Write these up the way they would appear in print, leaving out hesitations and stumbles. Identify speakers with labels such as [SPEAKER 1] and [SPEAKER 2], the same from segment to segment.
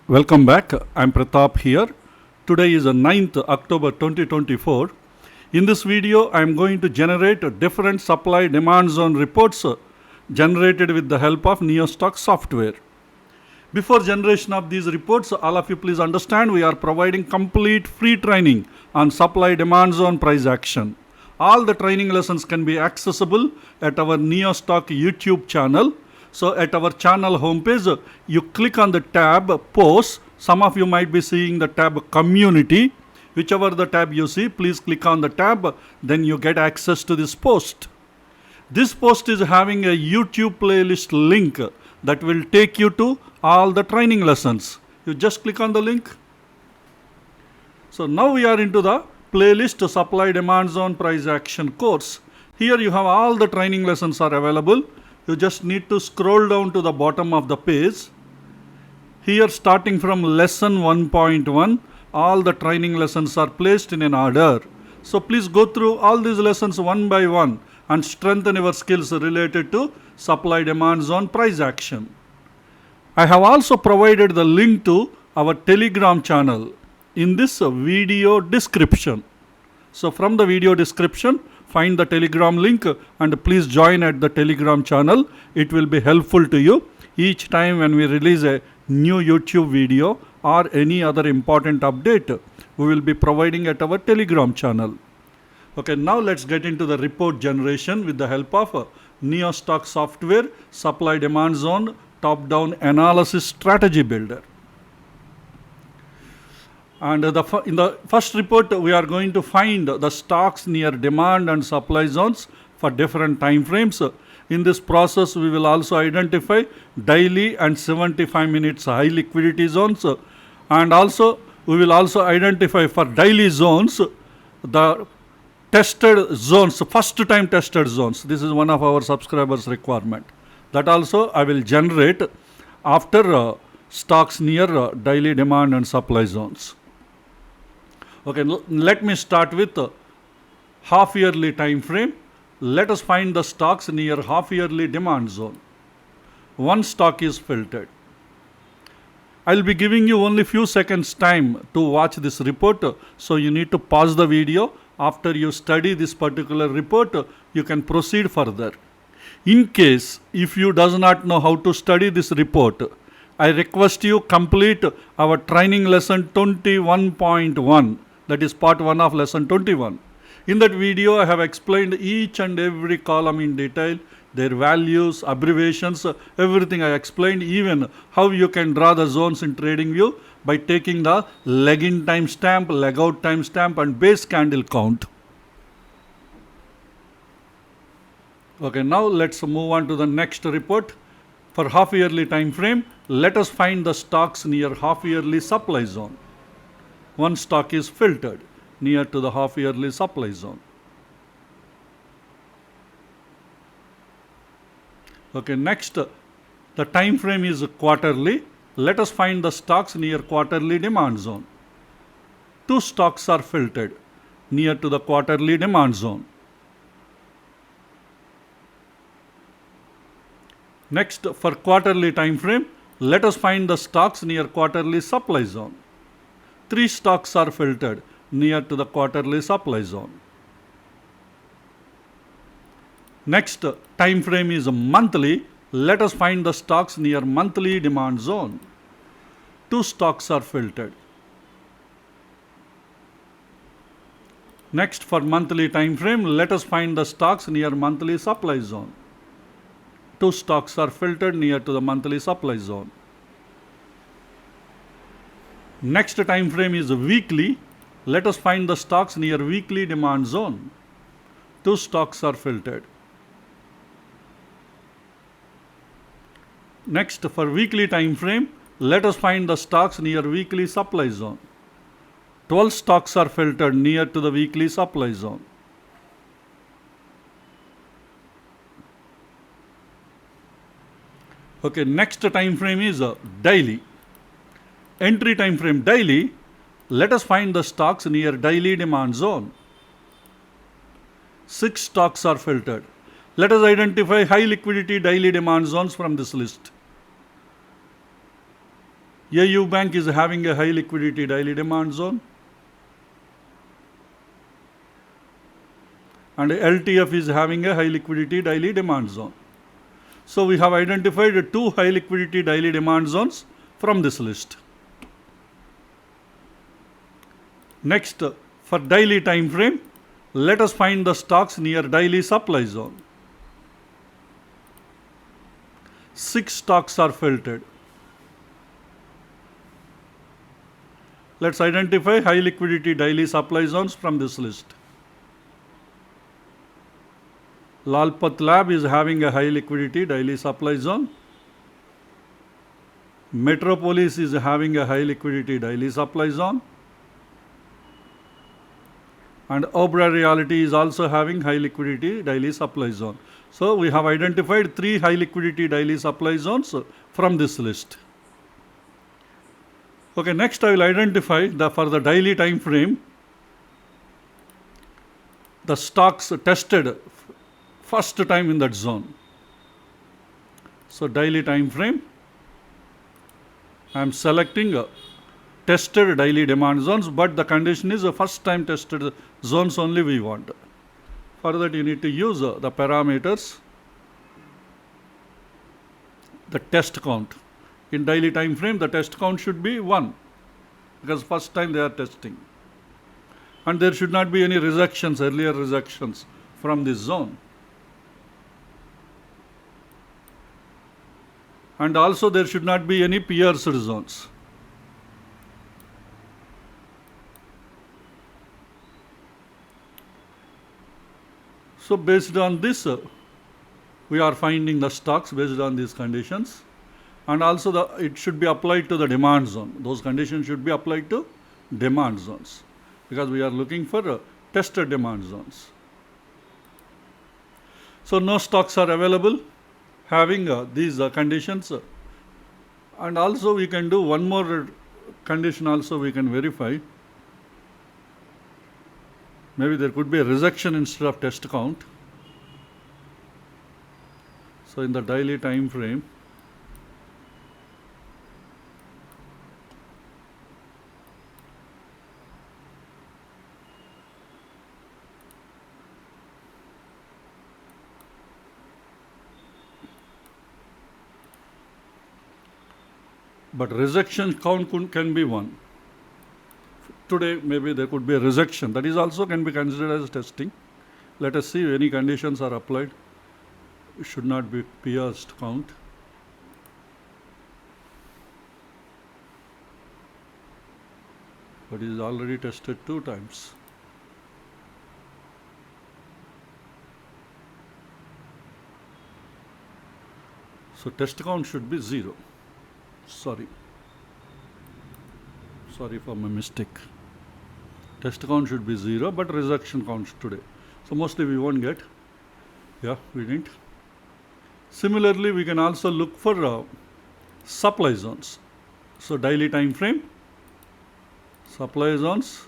[SPEAKER 1] Welcome back. I'm Pratap here. Today is the 9th October 2024. In this video, I'm going to generate different supply demand zone reports generated with the help of NeoStock software. Before generation of these reports, all of you please understand we are providing complete free training on supply demand zone price action. All the training lessons can be accessible at our NeoStock YouTube channel. So at our channel homepage, you click on the tab Posts. Some of you might be seeing the tab Community. Whichever the tab you see, please click on the tab. Then you get access to this post. This post is having a YouTube playlist link that will take you to all the training lessons. You just click on the link. So now we are into the playlist Supply Demand Zone Price Action course. Here you have all the training lessons are available. You just need to scroll down to the bottom of the page. Here, starting from lesson 1.1, all the training lessons are placed in an order. So please go through all these lessons one by one and strengthen your skills related to supply demand zone price action. I have also provided the link to our Telegram channel in this video description. So from the video description, find the Telegram link and please join at the Telegram channel. It will be helpful to you each time when we release a new YouTube video or any other important update we will be providing at our Telegram channel. Okay, now let's get into the report generation with the help of NeoStock Software Supply Demand Zone Top-Down Analysis Strategy Builder. And in the first report, we are going to find the stocks near demand and supply zones for different time frames. In this process, we will also identify daily and 75 minutes high liquidity zones. And also, we will also identify for daily zones, the tested zones, first time tested zones. This is one of our subscribers' requirement. That also I will generate after stocks near daily demand and supply zones. Okay, let me start with half yearly time frame. Let us find the stocks near half yearly demand zone. One stock is filtered. I will be giving you only few seconds time to watch this report. So you need to pause the video. After you study this particular report, you can proceed further. In case if you does not know how to study this report, I request you complete our training lesson 21.1. That is part 1 of lesson 21. In that video, I have explained each and every column in detail, their values, abbreviations, everything I explained, even how you can draw the zones in TradingView by taking the leg in timestamp, leg out timestamp and base candle count. Okay, now let's move on to the next report. For half yearly time frame, let us find the stocks near half yearly supply zone. One stock is filtered near to the half yearly supply zone. Okay, next, the time frame is quarterly. Let us find the stocks near quarterly demand zone. Two stocks are filtered near to the quarterly demand zone. Next, for quarterly time frame, let us find the stocks near quarterly supply zone. Three stocks are filtered near to the quarterly supply zone. Next, time frame is monthly. Let us find the stocks near monthly demand zone. Two stocks are filtered. Next, for monthly time frame, let us find the stocks near monthly supply zone. Two stocks are filtered near to the monthly supply zone. Next time frame is weekly. Let us find the stocks near weekly demand zone. Two stocks are filtered. Next, for weekly time frame, let us find the stocks near weekly supply zone. 12 stocks are filtered near to the weekly supply zone. Okay, next time frame is daily. Entry time frame daily, let us find the stocks near daily demand zone. 6 stocks are filtered. Let us identify high liquidity daily demand zones from this list. AU Bank is having a high liquidity daily demand zone. And LTF is having a high liquidity daily demand zone. So we have identified 2 high liquidity daily demand zones from this list. Next, for daily time frame, let us find the stocks near daily supply zone. 6 stocks are filtered. Let's identify high liquidity daily supply zones from this list. Lalpat Lab is having a high liquidity daily supply zone. Metropolis is having a high liquidity daily supply zone. And Obra Realty is also having high liquidity daily supply zone. So we have identified 3 high liquidity daily supply zones from this list. Okay, next I will identify for the daily time frame the stocks tested first time in that zone. So daily time frame, I am selecting tested daily demand zones, but the condition is the first time tested zones only we want. For that you need to use the parameters, the test count. In daily time frame, the test count should be 1 because first time they are testing. And there should not be any rejections, earlier rejections from this zone. And also there should not be any pierced zones. So based on this, we are finding the stocks based on these conditions. And also it should be applied to the demand zone. Those conditions should be applied to demand zones because we are looking for tested demand zones. So no stocks are available having these conditions. And also we can do one more condition also we can verify. Maybe there could be a rejection instead of test count. So in the daily time frame, but rejection count can be 1. Today maybe there could be a rejection. That is also can be considered as testing. Let us see if any conditions are applied. It should not be pierced count. But it is already tested 2 times. So test count should be 0. Sorry for my mistake. Test count should be 0, but rejection counts today. So mostly we won't get. Yeah, we didn't. Similarly, we can also look for supply zones. So daily time frame, supply zones,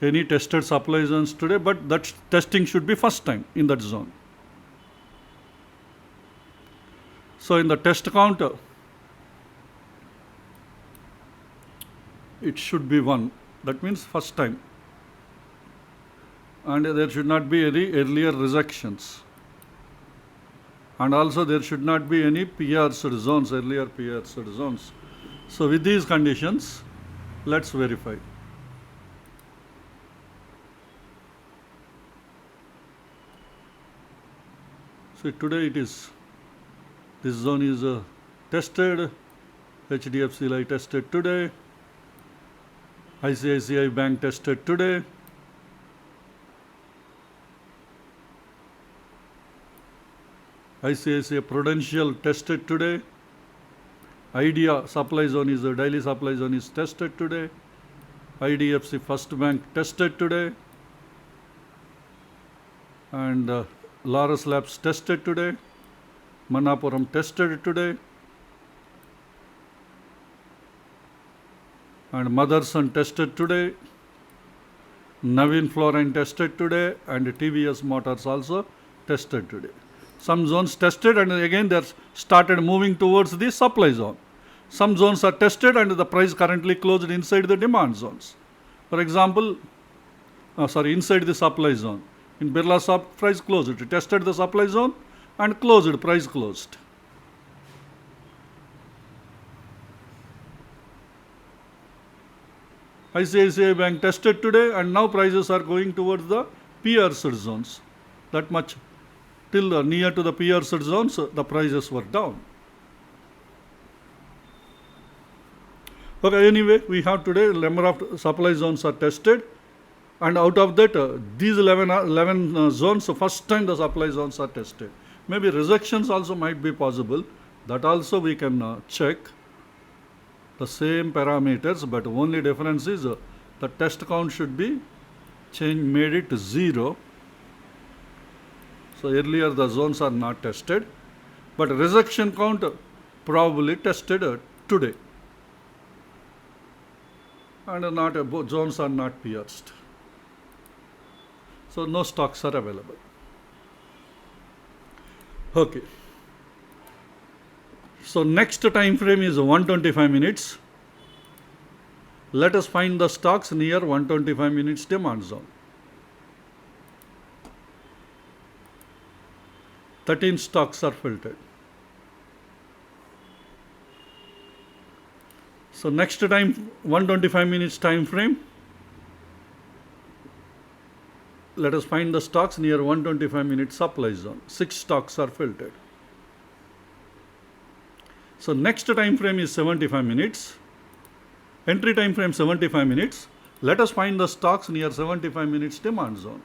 [SPEAKER 1] any tested supply zones today, but that testing should be first time in that zone. So in the test count, it should be 1. That means first time. And there should not be any earlier rejections. And also there should not be any pierced zones, earlier pierced zones. So with these conditions, let's verify. So today it is, this zone is tested, HDFC Life tested today, ICICI Bank tested today, ICICI Prudential tested today, Idea supply zone is the daily supply zone is tested today, IDFC First Bank tested today, and Laurus Labs tested today, Manapuram tested today, and Motherson tested today, Navin Fluorine tested today, and TVS Motors also tested today. Some zones tested and again they are started moving towards the supply zone. some zones are tested and the price currently closed inside the demand zones. For example, inside the supply zone. In Birla price closed. It tested the supply zone and closed, price closed. ICICI Bank tested today and now prices are going towards the pierced zones. That much till near to the pierced zones, the prices were down. Okay, anyway, we have today number of supply zones are tested, and out of that, these 11 zones, first time the supply zones are tested. Maybe rejections also might be possible. That also we can check. The same parameters, but only difference is the test count should be made it to 0. So earlier the zones are not tested, but rejection count probably tested today, and both zones are not pierced. So no stocks are available. Okay. So next time frame is 125 minutes. Let us find the stocks near 125 minutes demand zone. 13 stocks are filtered. So next time 125 minutes time frame. Let us find the stocks near 125 minutes supply zone. 6 stocks are filtered. So next time frame is 75 minutes. Entry time frame 75 minutes. Let us find the stocks near 75 minutes demand zone.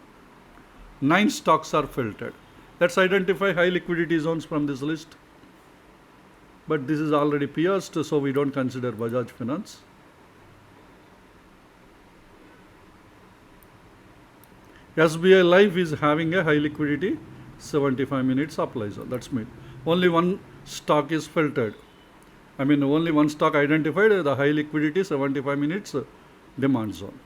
[SPEAKER 1] 9 stocks are filtered. Let's identify high liquidity zones from this list. But this is already pierced, so we don't consider Bajaj Finance. SBI Life is having a high liquidity 75 minutes supply zone. That's me. Only one stock is filtered. Only one stock identified, the high liquidity 75 minutes demand zone.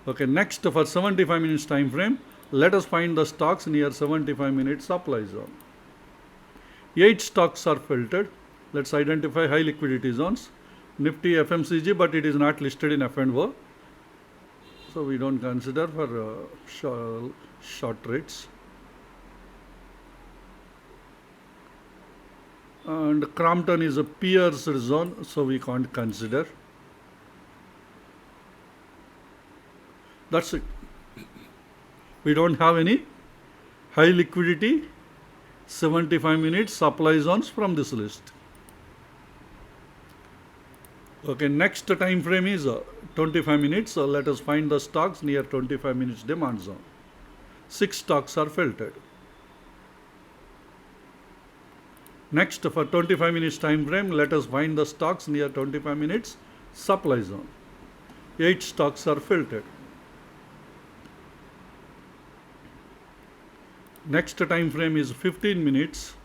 [SPEAKER 1] Okay, next for 75 minutes time frame, let us find the stocks near 75 minutes supply zone. 8 stocks are filtered. Let's identify high liquidity zones. NIFTY FMCG, but it is not listed in F&O. So we don't consider for short rates. And Crompton is a pierced zone, so we can't consider. That's it. We don't have any high liquidity 75 minutes supply zones from this list. Okay, next time frame is 25 minutes. So let us find the stocks near 25 minutes demand zone. 6 stocks are filtered. Next, for 25 minutes time frame, let us find the stocks near 25 minutes supply zone. 8 stocks are filtered. Next time frame is 15 minutes.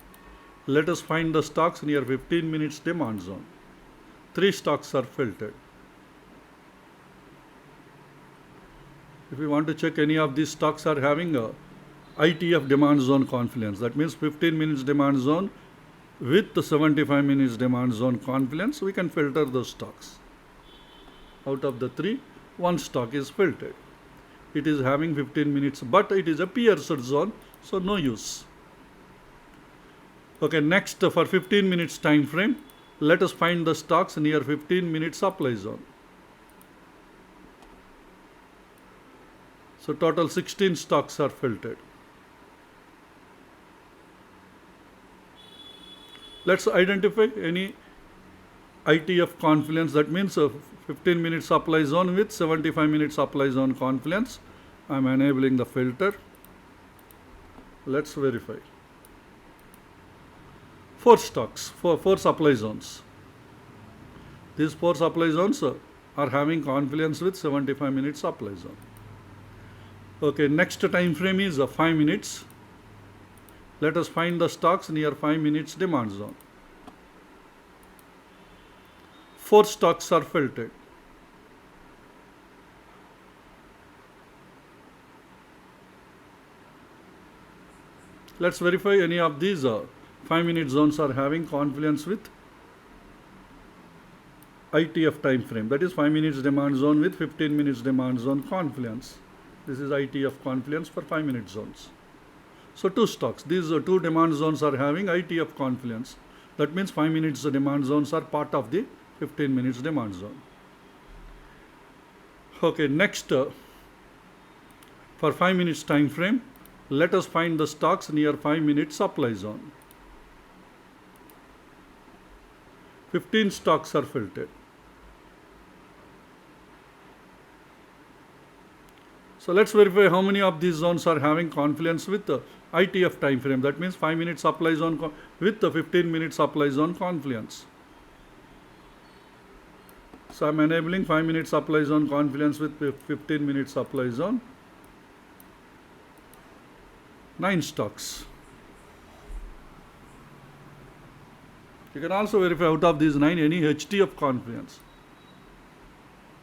[SPEAKER 1] Let us find the stocks near 15 minutes demand zone. 3 stocks are filtered. If we want to check any of these stocks are having a ITF demand zone confluence, that means 15 minutes demand zone with the 75 minutes demand zone confluence, we can filter those stocks. Out of the 3, 1 stock is filtered. It is having 15 minutes, but it is a pierced zone, so no use. Okay, next for 15 minutes time frame, let us find the stocks near 15 minutes supply zone. So total 16 stocks are filtered. Let's identify any ITF confluence, that means 15 minute supply zone with 75 minute supply zone confluence. I am enabling the filter. Let's verify. 4 stocks, 4 supply zones. These 4 supply zones are having confluence with 75 minute supply zone. Okay, next time frame is 5 minutes. Let us find the stocks near 5 minutes demand zone. 4 stocks are filtered. Let's verify any of these 5 minute zones are having confluence with ITF time frame, that is 5 minutes demand zone with 15 minutes demand zone confluence. This is ITF confluence for 5 minute zones. So two stocks, these two demand zones are having ITF confluence. That means 5 minutes demand zones are part of the 15 minutes demand zone. Okay, next for 5 minutes time frame, let us find the stocks near 5 minute supply zone. 15 stocks are filtered. So let's verify how many of these zones are having confluence with the ITF time frame. That means 5 minute supply zone with the 15 minute supply zone confluence. So I'm enabling 5 minute supply zone confluence with 15 minute supply zone. 9 stocks. You can also verify out of these 9 any HTF confluence.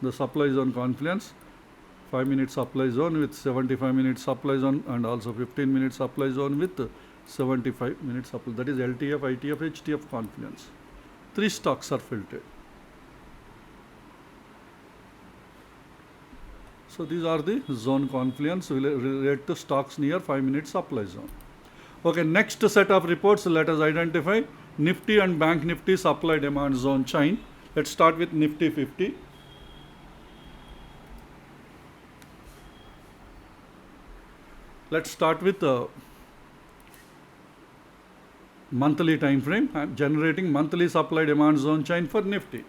[SPEAKER 1] The supply zone confluence, 5 minute supply zone with 75 minute supply zone and also 15 minute supply zone with 75 minute supply. That is LTF, ITF, HTF confluence. 3 stocks are filtered. So these are the zone confluence related to stocks near 5 minute supply zone. Okay, next set of reports, let us identify NIFTY and BANKNIFTY supply demand zone chain. Let's start with NIFTY 50. Let's start with monthly time frame. I am generating monthly supply demand zone chain for NIFTY.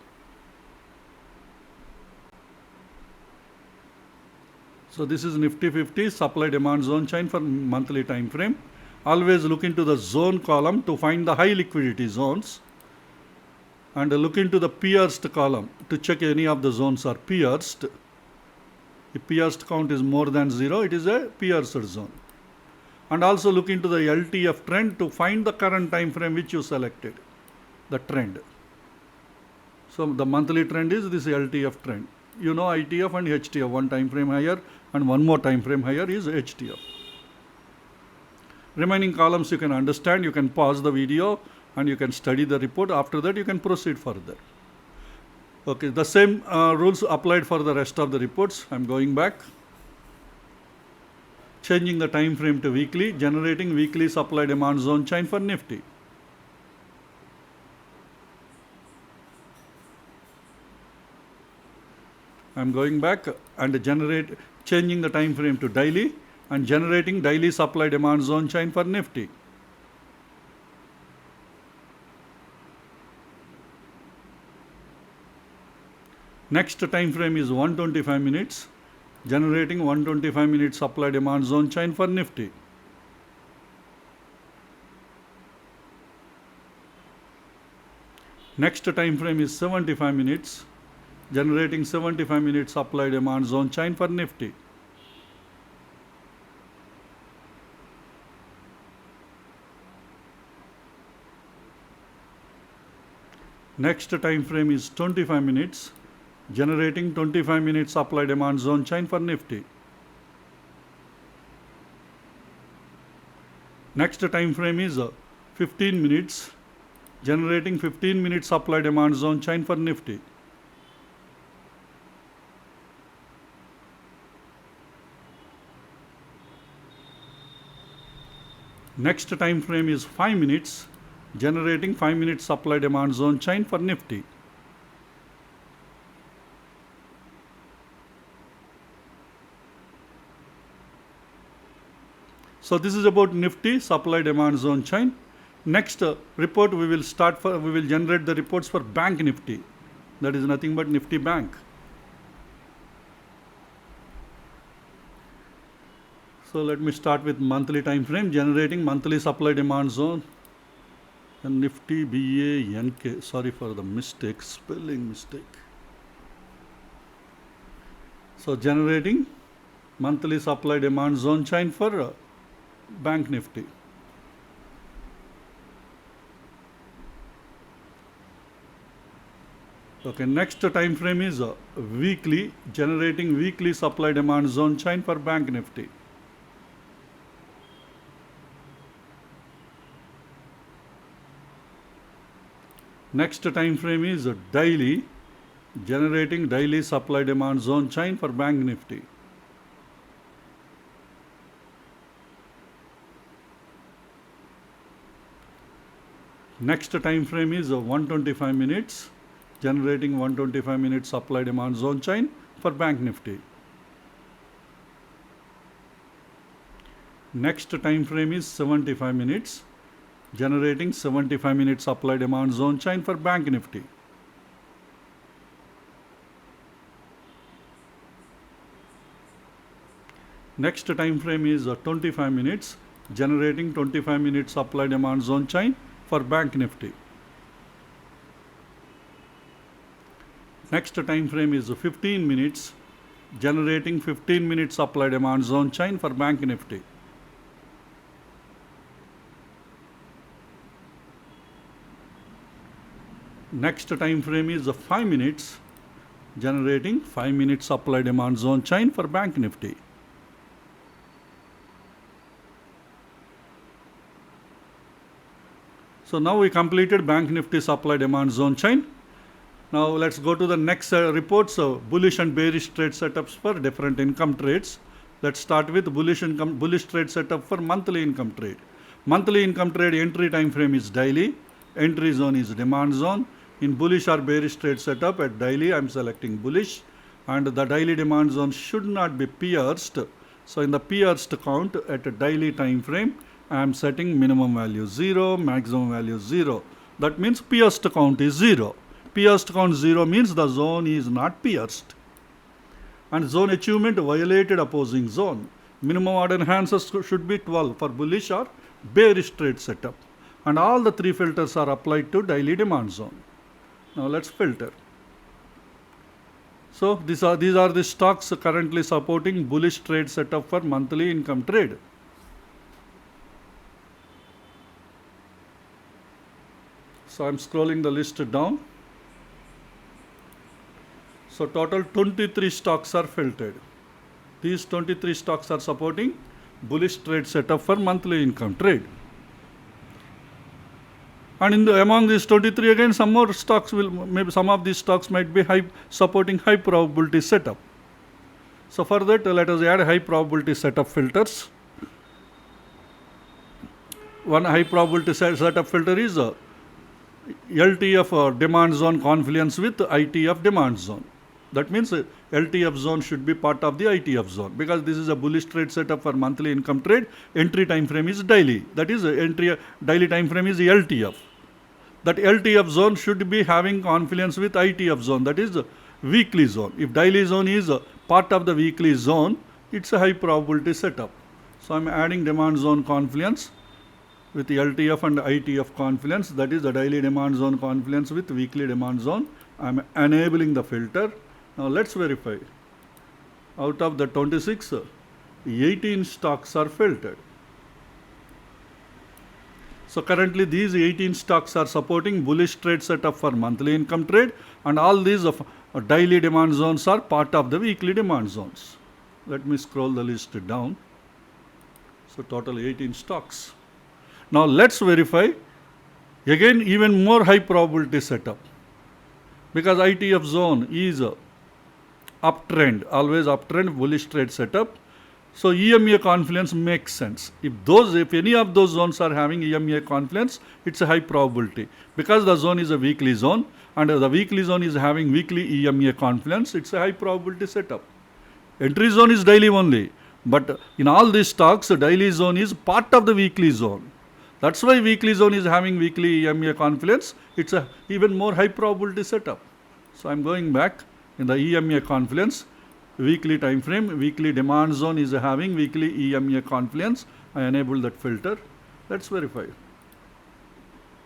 [SPEAKER 1] So this is NIFTY 50 supply demand zone chain for monthly time frame. Always look into the zone column to find the high liquidity zones and look into the pierced column to check any of the zones are pierced. If pierced count is more than 0, it is a pierced zone. And also look into the LTF trend to find the current time frame which you selected, the trend. So the monthly trend is this LTF trend. You know ITF and HTF, one time frame higher and one more time frame higher is HTF. Remaining columns you can understand, you can pause the video and you can study the report. After that you can proceed further. Okay, the same rules applied for the rest of the reports. I am going back. Changing the time frame to weekly, generating weekly supply demand zone chain for NIFTY. I am going back and changing the time frame to daily and generating daily supply demand zone chain for NIFTY. Next time frame is 125 minutes, generating 125 minute supply demand zone chain for NIFTY. Next time frame is 75 minutes, generating 75 minute supply demand zone chain for NIFTY. Next time frame is 25 minutes, generating 25 minute supply demand zone chain for NIFTY. Next time frame is 15 minutes, generating 15 minute supply demand zone chain for NIFTY. Next time frame is 5 minutes, generating 5 minute supply demand zone chain for NIFTY. So this is about NIFTY supply demand zone chain. Next report we will generate the reports for BANKNIFTY. That is nothing but NIFTY Bank. So let me start with monthly time frame, generating monthly supply demand zone and NIFTY BANK. Sorry for the mistake, spelling mistake. So generating monthly supply demand zone chain for BANKNIFTY. Okay, next time frame is weekly, generating weekly supply demand zone chain for BANKNIFTY. Next time frame is daily, generating daily supply demand zone chain for Bank Nifty. Next time frame is 125 minutes, generating 125 minutes supply demand zone chain for Bank Nifty. Next time frame is 75 minutes, generating 75 minutes supply demand zone chain for Bank Nifty. Next time frame is 25 minutes, generating 25 minutes supply demand zone chain for Bank Nifty. Next time frame is 15 minutes, generating 15 minutes supply demand zone chain for Bank Nifty. Next time frame is 5 minutes, generating 5 minutes supply demand zone chain for Bank Nifty. So now we completed Bank Nifty supply demand zone chain. Now let's go to the next reports, bullish and bearish trade setups for different income trades. Let's start with bullish trade setup for monthly income trade. Monthly income trade entry time frame is daily, entry zone is demand zone. In bullish or bearish trade setup at daily, I am selecting bullish, and the daily demand zone should not be pierced. So in the pierced count at a daily time frame, I am setting minimum value 0, maximum value 0. That means pierced count is 0. Pierced count 0 means the zone is not pierced. And zone achievement violated opposing zone. Minimum order enhances should be 12 for bullish or bearish trade setup. And all the three filters are applied to daily demand zone. Now let's filter. So these are the stocks currently supporting bullish trade setup for monthly income trade. So I'm scrolling the list down. So total 23 stocks are filtered. These 23 stocks are supporting bullish trade setup for monthly income trade. And among these 23 again, some more stocks maybe some of these stocks might be supporting high probability setup. So for that, let us add high probability setup filters. One high probability setup filter is LTF demand zone confluence with ITF demand zone. That means LTF zone should be part of the ITF zone, because this is a bullish trade setup for monthly income trade. Entry time frame is daily. That is daily time frame is LTF. That LTF zone should be having confluence with ITF zone, that is weekly zone. If daily zone is part of the weekly zone, it's a high probability setup. So I'm adding demand zone confluence with LTF and ITF confluence, that is the daily demand zone confluence with weekly demand zone. I'm enabling the filter. Now let's verify. Out of the 26, 18 stocks are filtered. So currently these 18 stocks are supporting bullish trade setup for monthly income trade, and all these daily demand zones are part of the weekly demand zones. Let me scroll the list down. So total 18 stocks. Now let's verify again even more high probability setup, because ITF zone is uptrend, always uptrend bullish trade setup. So EMA confluence makes sense. If any of those zones are having EMA confluence, it's a high probability, because the zone is a weekly zone and the weekly zone is having weekly EMA confluence. It's a high probability setup. Entry zone is daily only, but in all these stocks, the daily zone is part of the weekly zone. That's why weekly zone is having weekly EMA confluence. It's a even more high probability setup. So I'm going back in the EMA confluence. Weekly time frame, weekly demand zone is having weekly EMA confluence. I enable that filter. Let's verify.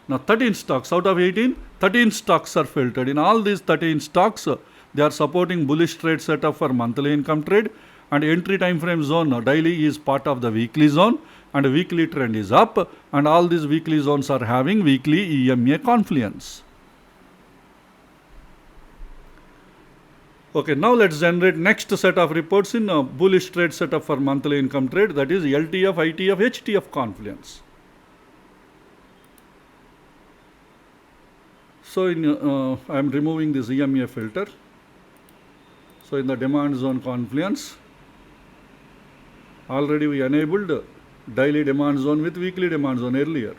[SPEAKER 1] Now 13 stocks out of 18, 13 stocks are filtered. In all these 13 stocks, they are supporting bullish trade setup for monthly income trade, and entry time frame zone daily is part of the weekly zone, and weekly trend is up, and all these weekly zones are having weekly EMA confluence. Okay, now let's generate next set of reports in bullish trade setup for monthly income trade, that is LTF, ITF, HTF confluence. So I am removing this EMA filter. So in the demand zone confluence, already we enabled daily demand zone with weekly demand zone earlier.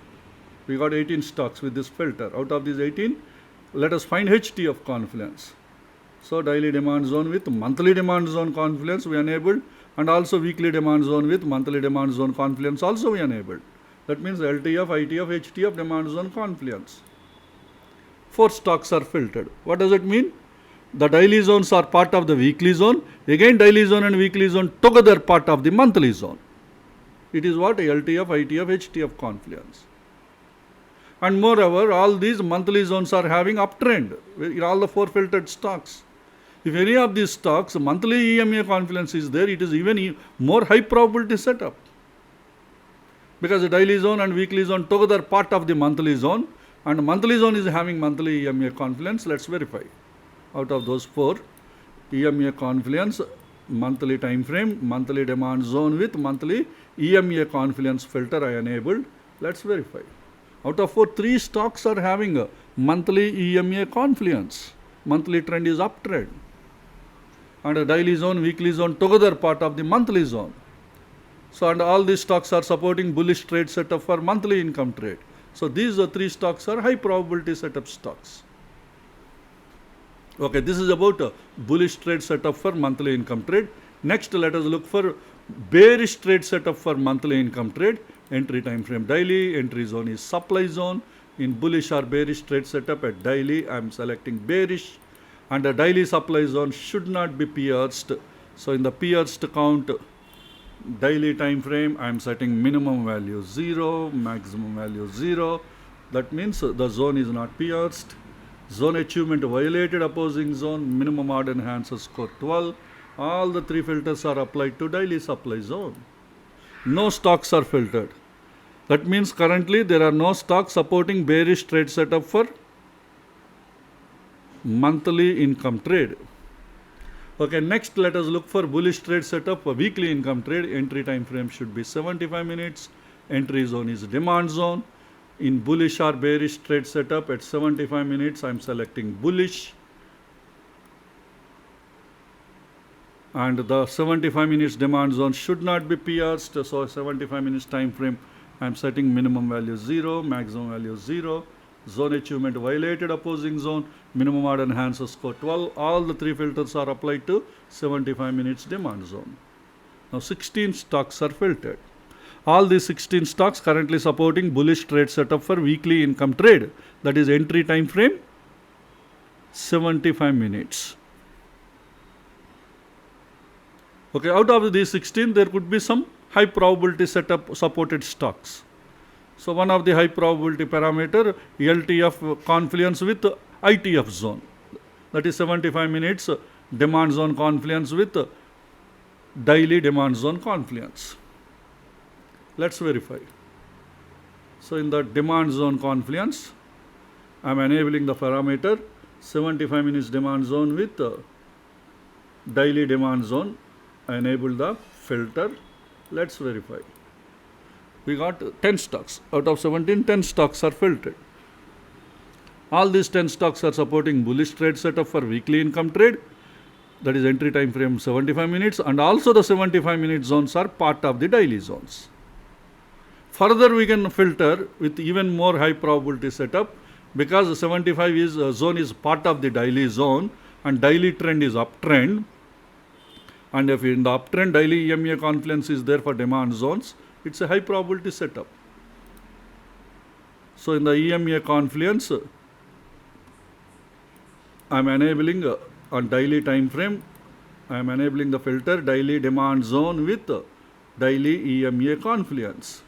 [SPEAKER 1] We got 18 stocks with this filter. Out of these 18, let us find HT of confluence. So daily demand zone with monthly demand zone confluence we enabled, and also weekly demand zone with monthly demand zone confluence also we enabled. That means LTF, ITF, HTF demand zone confluence. 4 stocks are filtered. What does it mean? The daily zones are part of the weekly zone. Again, daily zone and weekly zone together part of the monthly zone. It is what? LTF, ITF, HTF confluence. And moreover, all these monthly zones are having uptrend in all the 4 filtered stocks. If any of these stocks, monthly EMA confluence is there, it is even more high probability setup. Because the daily zone and weekly zone together part of the monthly zone, and monthly zone is having monthly EMA confluence. Let's verify. Out of those 4, EMA confluence, monthly time frame, monthly demand zone with monthly EMA confluence filter I enabled. Let's verify. Out of 4, 3 stocks are having a monthly EMA confluence. Monthly trend is uptrend. And a daily zone, weekly zone together part of the monthly zone. So, and all these stocks are supporting bullish trade setup for monthly income trade. So, these 3 stocks are high probability setup stocks. Okay, this is about a bullish trade setup for monthly income trade. Next, let us look for bearish trade setup for monthly income trade. Entry time frame daily, entry zone is supply zone. In bullish or bearish trade setup at daily, I am selecting bearish, and the daily supply zone should not be pierced. So in the pierced count, daily time frame, I am setting minimum value 0, maximum value 0. That means the zone is not pierced. Zone achievement violated opposing zone, minimum odd enhancer score 12. All the 3 filters are applied to daily supply zone. No stocks are filtered. That means currently there are no stocks supporting bearish trade setup for monthly income trade. Okay, next let us look for bullish trade setup for weekly income trade. Entry time frame should be 75 minutes. Entry zone is demand zone. In bullish or bearish trade setup at 75 minutes, I am selecting bullish. And the 75 minutes demand zone should not be pierced. So 75 minutes time frame, I am setting minimum value 0, maximum value 0. Zone achievement violated opposing zone, minimum odd enhancer score 12. All the 3 filters are applied to 75 minutes demand zone. Now 16 stocks are filtered. All these 16 stocks currently supporting bullish trade setup for weekly income trade. That is entry time frame 75 minutes. Okay, out of these 16, there could be some high probability setup supported stocks. So one of the high probability parameter, LTF confluence with ITF zone. That is 75 minutes demand zone confluence with daily demand zone confluence. Let's verify. So in the demand zone confluence, I am enabling the parameter 75 minutes demand zone with daily demand zone. I enable the filter. Let's verify. We got 10 stocks. Out of 17, 10 stocks are filtered. All these 10 stocks are supporting bullish trade setup for weekly income trade. That is entry time frame 75 minutes, and also the 75 minute zones are part of the daily zones. Further, we can filter with even more high probability setup, because 75 is zone is part of the daily zone and daily trend is uptrend. And if in the uptrend daily EMA confluence is there for demand zones, it's a high probability setup. So in the EMA confluence, I am enabling on daily time frame, I am enabling the filter daily demand zone with daily EMA confluence.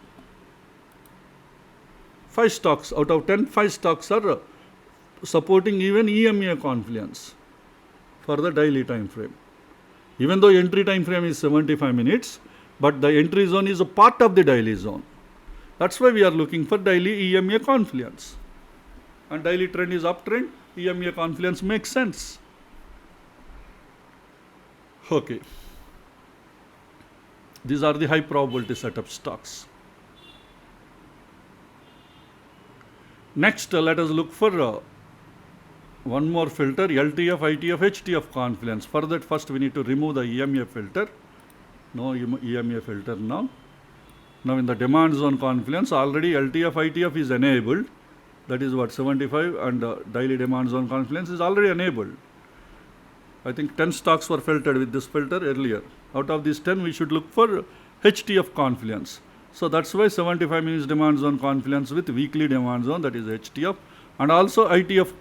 [SPEAKER 1] 5 stocks out of 10, 5 stocks are supporting even EMA confluence for the daily time frame. Even though entry time frame is 75 minutes, but the entry zone is a part of the daily zone. That's why we are looking for daily EMA confluence. And daily trend is uptrend, EMA confluence makes sense. Okay. These are the high probability setup stocks. Next, let us look for one more filter, LTF, ITF, HTF confluence. For that, first we need to remove the EMA filter. No EMA filter now. Now in the demand zone confluence, already LTF, ITF is enabled. That is what 75, and daily demand zone confluence is already enabled. I think 10 stocks were filtered with this filter earlier. Out of these 10, we should look for HTF confluence. So that's why 75 minutes demand zone confluence with weekly demand zone, that is HTF, and also ITF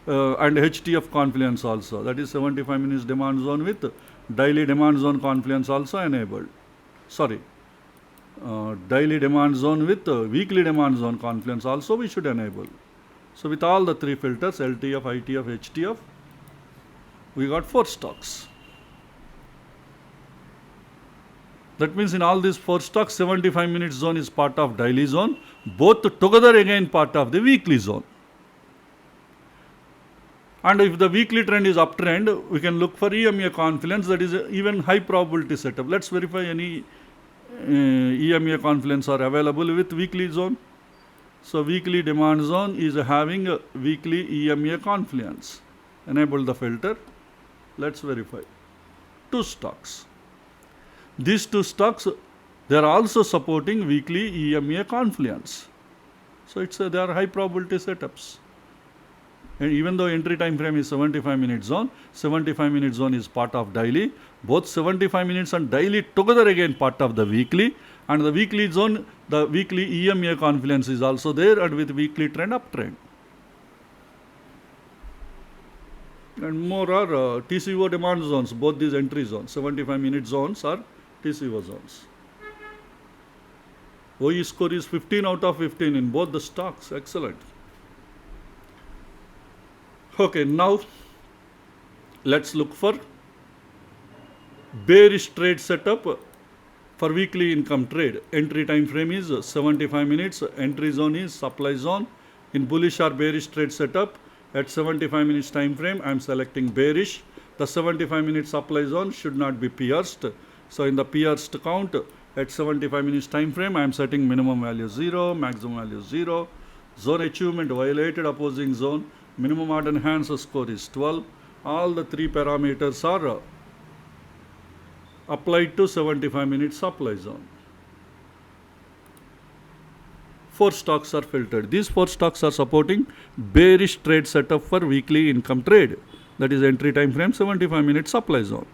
[SPEAKER 1] and HTF confluence also, that is 75 minutes demand zone with daily demand zone confluence also enabled. Daily demand zone with weekly demand zone confluence also we should enable. So with all the three filters, LTF, ITF, HTF, we got 4 stocks. That means in all these 4 stocks, 75 minutes zone is part of daily zone, both together again part of the weekly zone. And if the weekly trend is uptrend, we can look for EMA confluence, that is even high probability setup. Let's verify any EMA confluence are available with weekly zone. So weekly demand zone is having a weekly EMA confluence. Enable the filter. Let's verify. 2 stocks. These 2 stocks, they are also supporting weekly EMA confluence. So they are high probability setups. And even though entry time frame is 75 minute zone, 75 minute zone is part of daily. Both 75 minutes and daily together again part of the weekly. And the weekly zone, the weekly EMA confluence is also there, and with weekly trend uptrend. And more are TCO demand zones, both these entry zones. 75 minute zones are TCO zones. OE score is 15 out of 15 in both the stocks. Excellent. Okay, now let's look for bearish trade setup for weekly income trade. Entry time frame is 75 minutes. Entry zone is supply zone. In bullish or bearish trade setup, at 75 minutes time frame, I am selecting bearish. The 75 minute supply zone should not be pierced. So in the pierced count, at 75 minutes time frame, I am setting minimum value 0, maximum value 0. Zone achievement violated, opposing zone. Minimum odd enhancer score is 12. All the 3 parameters are applied to 75 minute supply zone. 4 stocks are filtered. These 4 stocks are supporting bearish trade setup for weekly income trade. That is entry time frame 75 minute supply zone.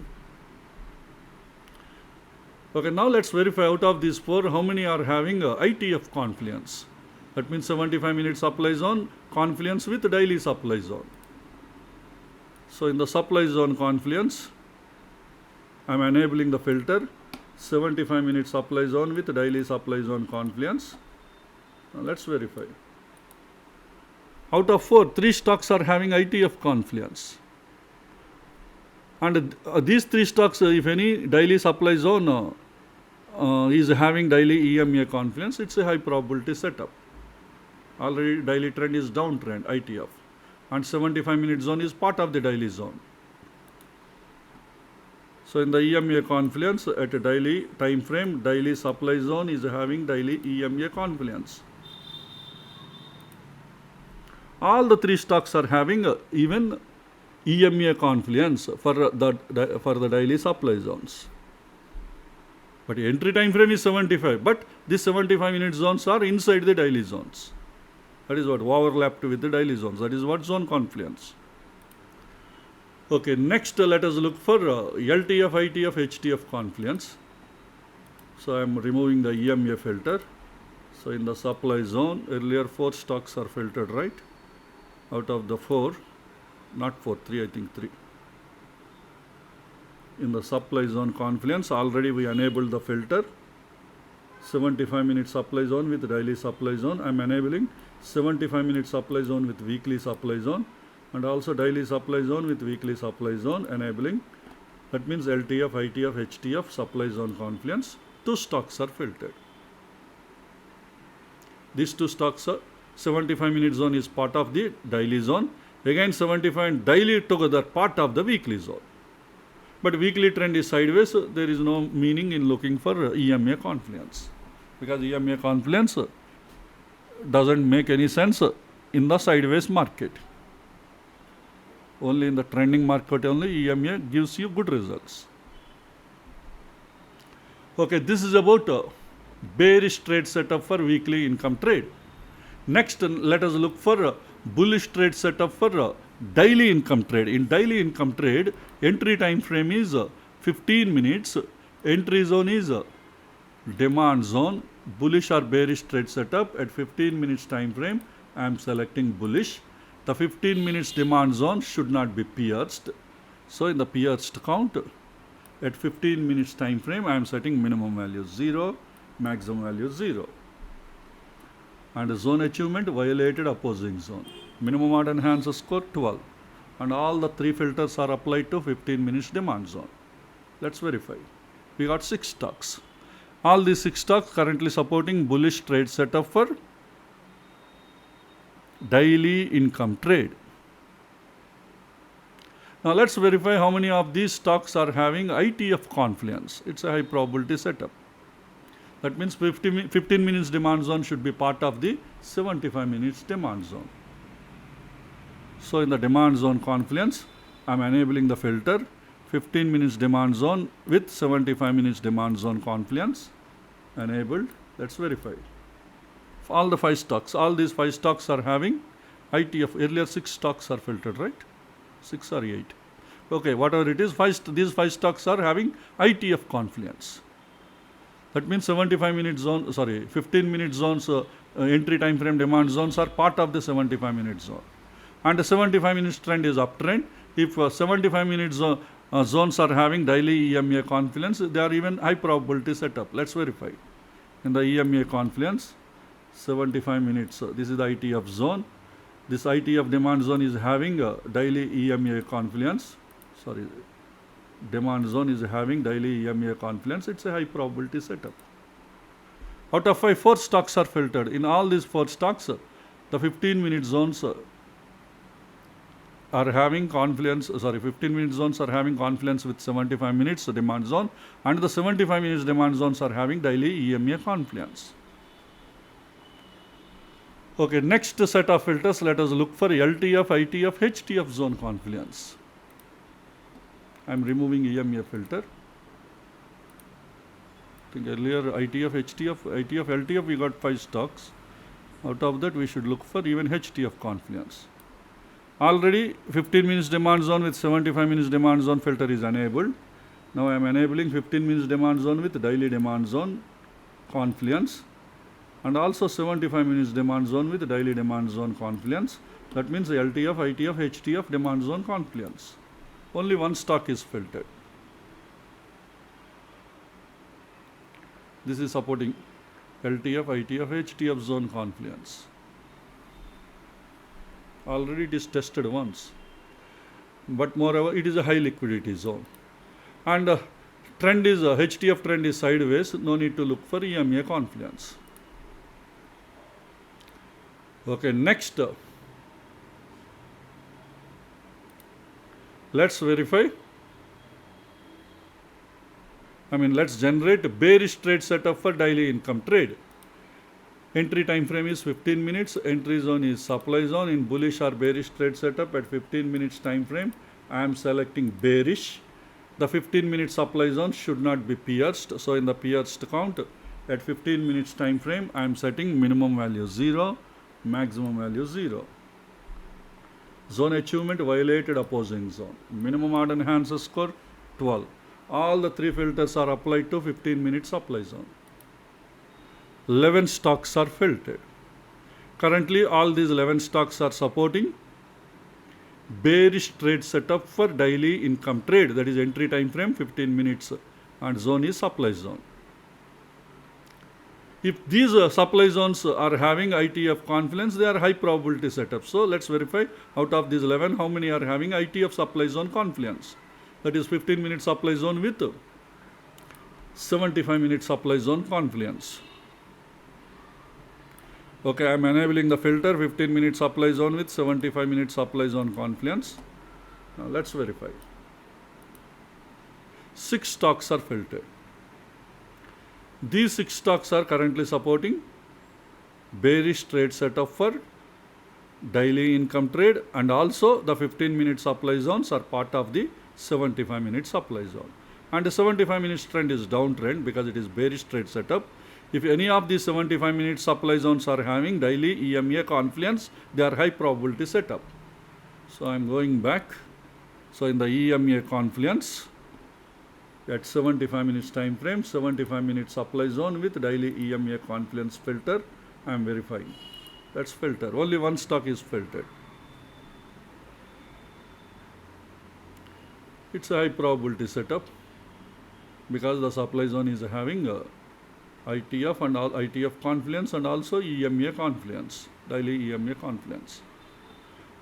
[SPEAKER 1] Okay, now let's verify out of these 4 how many are having ITF confluence. That means 75 minute supply zone confluence with daily supply zone. So in the supply zone confluence, I am enabling the filter 75 minute supply zone with daily supply zone confluence. Now let's verify. Out of 4, 3 stocks are having ITF confluence. And these 3 stocks, if any daily supply zone is having daily EMA confluence, it's a high probability setup. Already daily trend is downtrend, ITF. And 75 minute zone is part of the daily zone. So in the EMA confluence at a daily time frame, daily supply zone is having daily EMA confluence. All the 3 stocks are having even EMA confluence for the daily supply zones. But entry time frame is 75. But these 75 minute zones are inside the daily zones. That is what overlapped with the daily zones. That is what zone confluence. Okay, next let us look for LTF, ITF, HTF confluence. So I am removing the EMA filter. So in the supply zone, earlier 4 stocks are filtered, right? Out of the 4, not 4, 3, I think 3. In the supply zone confluence, already we enabled the filter. 75 minute supply zone with daily supply zone. I am enabling 75 minute supply zone with weekly supply zone, and also daily supply zone with weekly supply zone enabling. That means LTF, ITF, HTF supply zone confluence. 2 stocks are filtered. These 2 stocks are 75 minute zone is part of the daily zone. Again 75 and daily together part of the weekly zone. But weekly trend is sideways, so there is no meaning in looking for EMA confluence, because EMA confluence doesn't make any sense in the sideways market. Only in the trending market only EMA gives you good results. Okay, this is about bearish trade setup for weekly income trade. Next, let us look for bullish trade setup for daily income trade. In daily income trade, entry time frame is 15 minutes. Entry zone is demand zone. Bullish or bearish trade setup at 15 minutes time frame. I am selecting bullish. The 15 minutes demand zone should not be pierced. So in the pierced count, at 15 minutes time frame, I am setting minimum value 0, maximum value 0. And zone achievement violated opposing zone. Minimum odd enhancer score 12. And all the 3 filters are applied to 15 minutes demand zone. Let's verify. We got 6 stocks. All these 6 stocks currently supporting bullish trade setup for daily income trade. Now let's verify how many of these stocks are having ITF confluence. It's a high probability setup. That means 15 minutes demand zone should be part of the 75 minutes demand zone. So in the demand zone confluence, I am enabling the filter 15 minutes demand zone with 75 minutes demand zone confluence enabled. Let's verify. For all the 5 stocks, all these 5 stocks are having ITF. Earlier 6 stocks are filtered, right? 6 or 8. Okay, whatever it is, these 5 stocks are having ITF confluence. That means 75 minute zone, 15 minute zones, entry time frame demand zones are part of the 75 minute zone. And the 75 minutes trend is uptrend. If 75 minute zones are having daily EMA confluence, they are even high probability setup. Let's verify. In the EMA confluence, 75 minutes, this is the ITF zone. This ITF demand zone is having daily EMA confluence. Demand zone is having daily EMA confluence. It's a high probability setup. Out of 5, 4 stocks are filtered. In all these 4 stocks, the 15 minute zones are having confluence. 15 minute zones are having confluence with 75 minutes demand zone, and the 75 minutes demand zones are having daily EMA confluence. Okay, next set of filters, let us look for LTF, ITF, HTF zone confluence. I am removing EMA filter. I think earlier ITF, LTF, we got 5 stocks. Out of that, we should look for even HTF confluence. Already 15 minutes demand zone with 75 minutes demand zone filter is enabled. Now I am enabling 15 minutes demand zone with daily demand zone confluence, and also 75 minutes demand zone with daily demand zone confluence. That means LTF, ITF, HTF demand zone confluence. Only one stock is filtered. This is supporting LTF, ITF, HTF zone confluence. Already it is tested once. But moreover, it is a high liquidity zone. And trend is, HTF trend is sideways. No need to look for EMA confluence. Okay, next. Let's verify. Let's generate a bearish trade setup for daily income trade. Entry time frame is 15 minutes. Entry zone is supply zone. In bullish or bearish trade setup at 15 minutes time frame, I am selecting bearish. The 15 minute supply zone should not be pierced. So in the pierced count at 15 minutes time frame, I am setting minimum value 0, maximum value 0. Zone achievement violated opposing zone. Minimum odd enhancer score 12. All the 3 filters are applied to 15 minute supply zone. 11 stocks are filtered. Currently, all these 11 stocks are supporting bearish trade setup for daily income trade. That is entry time frame 15 minutes and zone is supply zone. If these supply zones are having ITF confluence, they are high probability setup. So let's verify out of these 11, how many are having ITF supply zone confluence. That is 15 minute supply zone with 75 minute supply zone confluence. Okay, I am enabling the filter 15 minute supply zone with 75 minute supply zone confluence. Now let's verify. 6 stocks are filtered. These 6 stocks are currently supporting bearish trade setup for daily income trade, and also the 15-minute supply zones are part of the 75-minute supply zone. And the 75-minute trend is downtrend because it is bearish trade setup. If any of these 75-minute supply zones are having daily EMA confluence, they are high probability setup. So I am going back. So in the EMA confluence at 75 minutes time frame, 75-minute supply zone with daily EMA confluence filter, I am verifying. That's filter. Only one stock is filtered. It's a high probability setup because the supply zone is having ITF and ITF confluence and also EMA confluence, daily EMA confluence.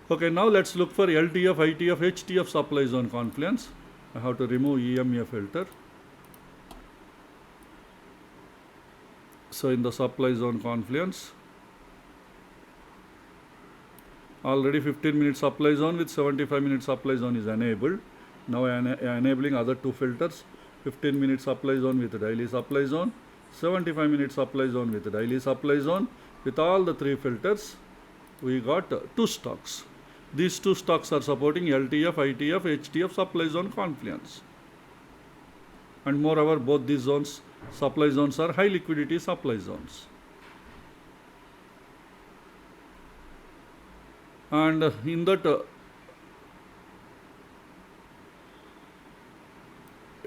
[SPEAKER 1] Okay, now let's look for LTF, ITF, HTF supply zone confluence. I have to remove EMA filter. So in the supply zone confluence, already 15-minute supply zone with 75-minute supply zone is enabled. Now I am enabling other two filters, 15-minute supply zone with daily supply zone, 75-minute supply zone with daily supply zone. With all the three filters, we got two stocks. These two stocks are supporting LTF, ITF, HTF supply zone confluence. And moreover, both these zones, supply zones are high liquidity supply zones. And in that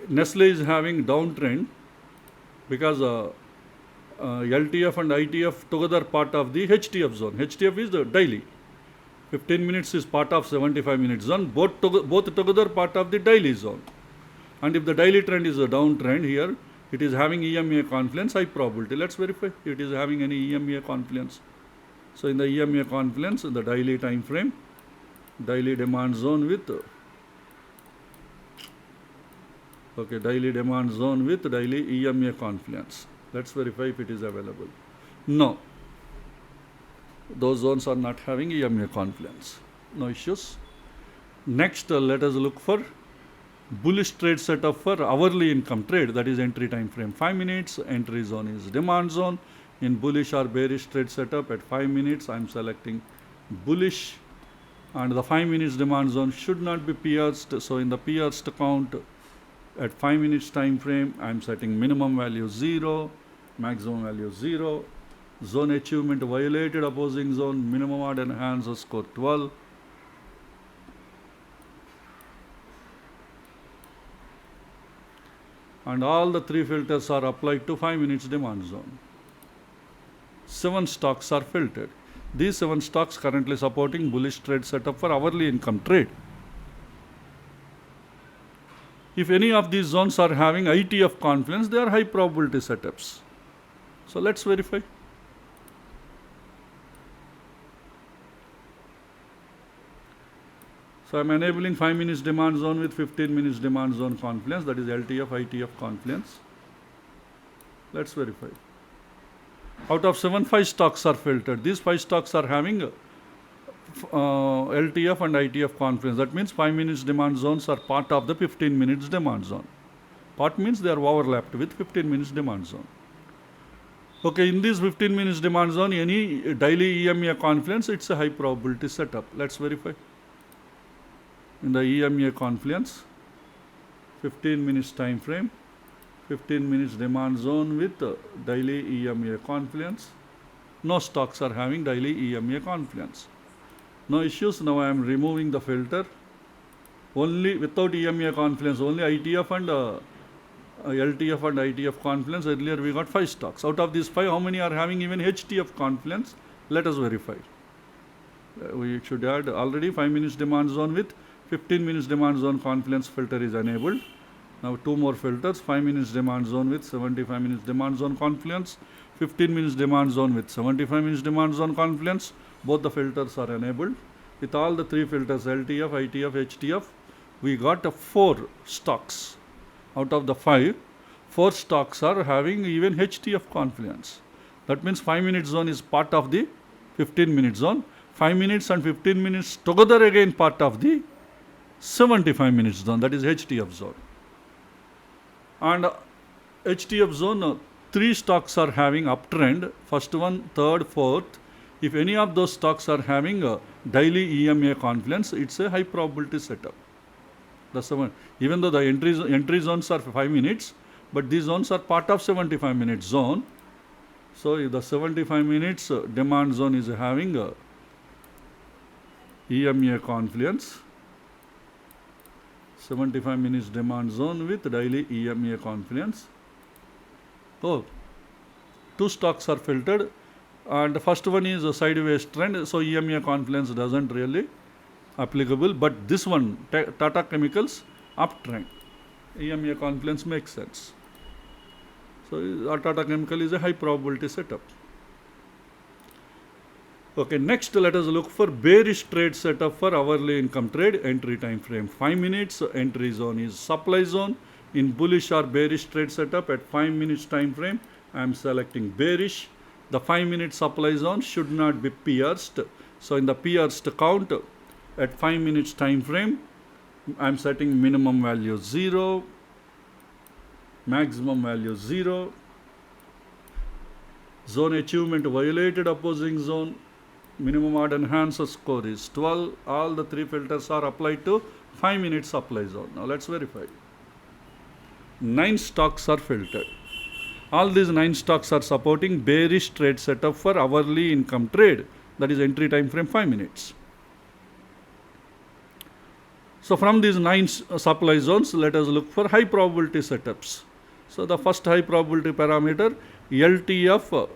[SPEAKER 1] Nestle is having downtrend because LTF and ITF together part of the HTF zone. HTF is the daily. 15 minutes is part of 75-minute zone, both together part of the daily zone. And if the daily trend is a downtrend here, it is having EMA confluence, high probability. Let's verify it is having any EMA confluence. So in the EMA confluence, in the daily time frame, daily demand zone with daily demand zone with daily EMA confluence. Let's verify if it is available. No. Those zones are not having EMA confluence. No issues. Next, let us look for bullish trade setup for hourly income trade, that is entry time frame 5 minutes. Entry zone is demand zone. In bullish or bearish trade setup at 5 minutes, I am selecting bullish, and the 5 minutes demand zone should not be pierced. So in the pierced count at 5 minutes time frame, I am setting minimum value 0, maximum value 0. Zone achievement violated opposing zone, minimum odd and hands score 12. And all the three filters are applied to 5 minutes demand zone. 7 stocks are filtered. These 7 stocks currently supporting bullish trade setup for hourly income trade. If any of these zones are having ITF confluence, they are high probability setups. So let's verify. So I am enabling 5 minutes demand zone with 15 minutes demand zone confluence, that is LTF, ITF confluence. Let's verify. Out of 7, 5 stocks are filtered. These 5 stocks are having LTF and ITF confluence. That means 5 minutes demand zones are part of the 15 minutes demand zone. Part means they are overlapped with 15 minutes demand zone. Okay, in this 15 minutes demand zone, any daily EMA confluence, it's a high probability setup. Let's verify. In the EMA confluence, 15 minutes time frame, 15 minutes demand zone with daily EMA confluence. No stocks are having daily EMA confluence. No issues. Now I am removing the filter. Only without EMA confluence, only ITF and LTF and ITF confluence. Earlier we got 5 stocks. Out of these 5, how many are having even HTF confluence? Let us verify. We should add already 5 minutes demand zone with 15 minutes demand zone confluence filter is enabled. Now 2 more filters, 5 minutes demand zone with 75 minutes demand zone confluence, 15 minutes demand zone with 75 minutes demand zone confluence. Both the filters are enabled. With all the 3 filters, LTF, ITF, HTF, we got 4 stocks. Out of the 5, 4 stocks are having even HTF confluence. That means 5 minute zone is part of the 15 minute zone. 5 minutes and 15 minutes together again part of the 75 minutes zone, that is HTF zone. And HTF zone, 3 stocks are having uptrend. First one, third, fourth. If any of those stocks are having a daily EMA confluence, it's a high probability setup. That's the one. Even though the entry zones are 5 minutes, but these zones are part of 75 minutes zone. So if the 75 minutes demand zone is having a EMA confluence, 75 minutes demand zone with daily EMA confluence. Oh, two stocks are filtered, and the first one is a sideways trend, so EMA confluence doesn't really applicable, but this one, Tata Chemicals, uptrend, EMA confluence makes sense. So Tata Chemical is a high probability setup. Okay, next let us look for bearish trade setup for hourly income trade, entry time frame 5 minutes, entry zone is supply zone. In bullish or bearish trade setup at 5 minutes time frame, I am selecting bearish. The 5 minute supply zone should not be pierced. So in the pierced count at 5 minutes time frame, I am setting minimum value 0, maximum value 0. Zone achievement violated opposing zone. Minimum odd enhancer score is 12. All the three filters are applied to 5 minute supply zone. Now let's verify. 9 stocks are filtered. All these 9 stocks are supporting bearish trade setup for hourly income trade, that is entry time frame 5 minutes. So from these 9 supply zones, let us look for high probability setups. So the first high probability parameter, LTF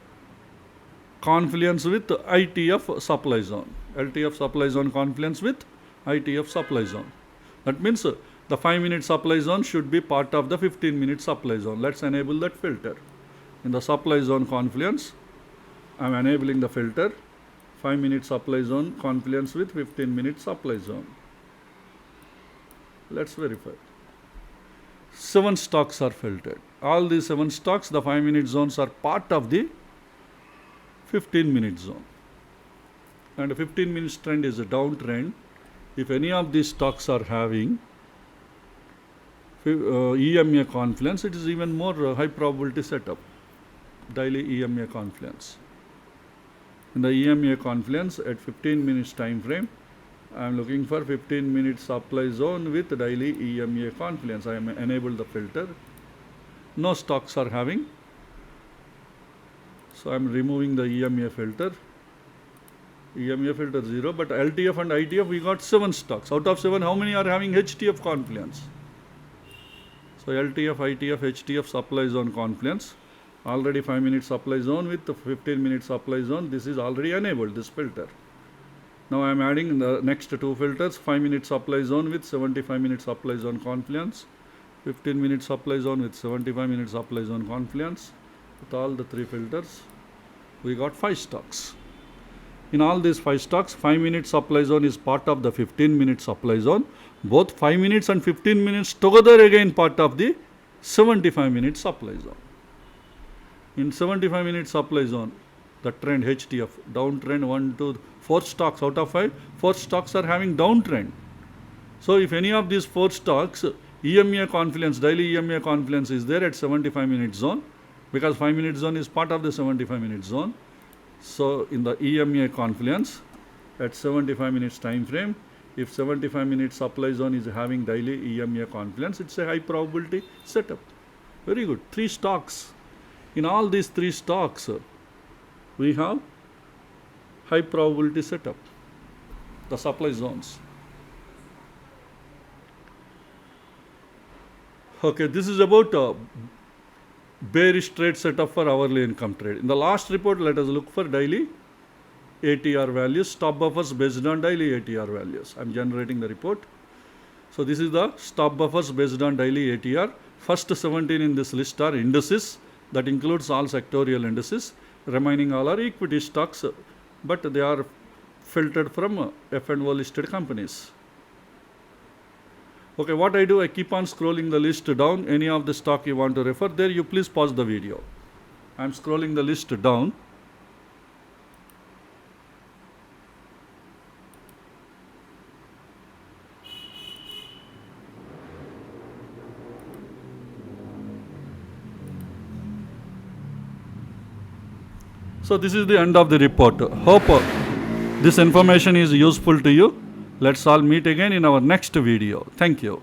[SPEAKER 1] confluence with ITF supply zone. LTF supply zone confluence with ITF supply zone. That means the 5 minute supply zone should be part of the 15 minute supply zone. Let's enable that filter. In the supply zone confluence, I am enabling the filter. 5 minute supply zone confluence with 15 minute supply zone. Let's verify. 7 stocks are filtered. All these 7 stocks, the 5 minute zones are part of the 15 minute zone. And 15 minutes trend is a downtrend. If any of these stocks are having EMA confluence, it is even more high probability setup. Daily EMA confluence. In the EMA confluence at 15 minutes time frame, I am looking for 15 minute supply zone with daily EMA confluence. I am enabled the filter. No stocks are having. So I am removing the EMA filter. EMA filter 0, but LTF and ITF we got 7 stocks. Out of 7, how many are having HTF confluence? So LTF, ITF, HTF supply zone confluence. Already 5 minute supply zone with the 15 minute supply zone. This is already enabled, this filter. Now I am adding the next 2 filters, 5 minute supply zone with 75 minute supply zone confluence, 15 minute supply zone with 75 minute supply zone confluence. With all the 3 filters, we got 5 stocks. In all these 5 stocks, 5 minute supply zone is part of the 15 minute supply zone. Both 5 minutes and 15 minutes together again part of the 75 minute supply zone. In 75 minute supply zone, the trend HTF, downtrend 1 to 4 stocks out of 5, 4 stocks are having downtrend. So if any of these 4 stocks, EMA confluence, daily EMA confluence is there at 75 minute zone, because 5 minute zone is part of the 75 minute zone. So in the EMA confluence at 75 minutes time frame, if 75 minute supply zone is having daily EMA confluence, it's a high probability setup. Very good. 3 stocks. In all these 3 stocks, we have high probability setup, the supply zones. Okay, this is about bearish trade setup for hourly income trade. In the last report, let us look for daily ATR values, stop buffers based on daily ATR values. I am generating the report. So this is the stop buffers based on daily ATR. First 17 in this list are indices, that includes all sectorial indices. Remaining all are equity stocks, but they are filtered from F&O listed companies. Okay, what I do, I keep on scrolling the list down. Any of the stock you want to refer, there you please pause the video. I am scrolling the list down. So this is the end of the report. Hope this information is useful to you. Let's all meet again in our next video. Thank you.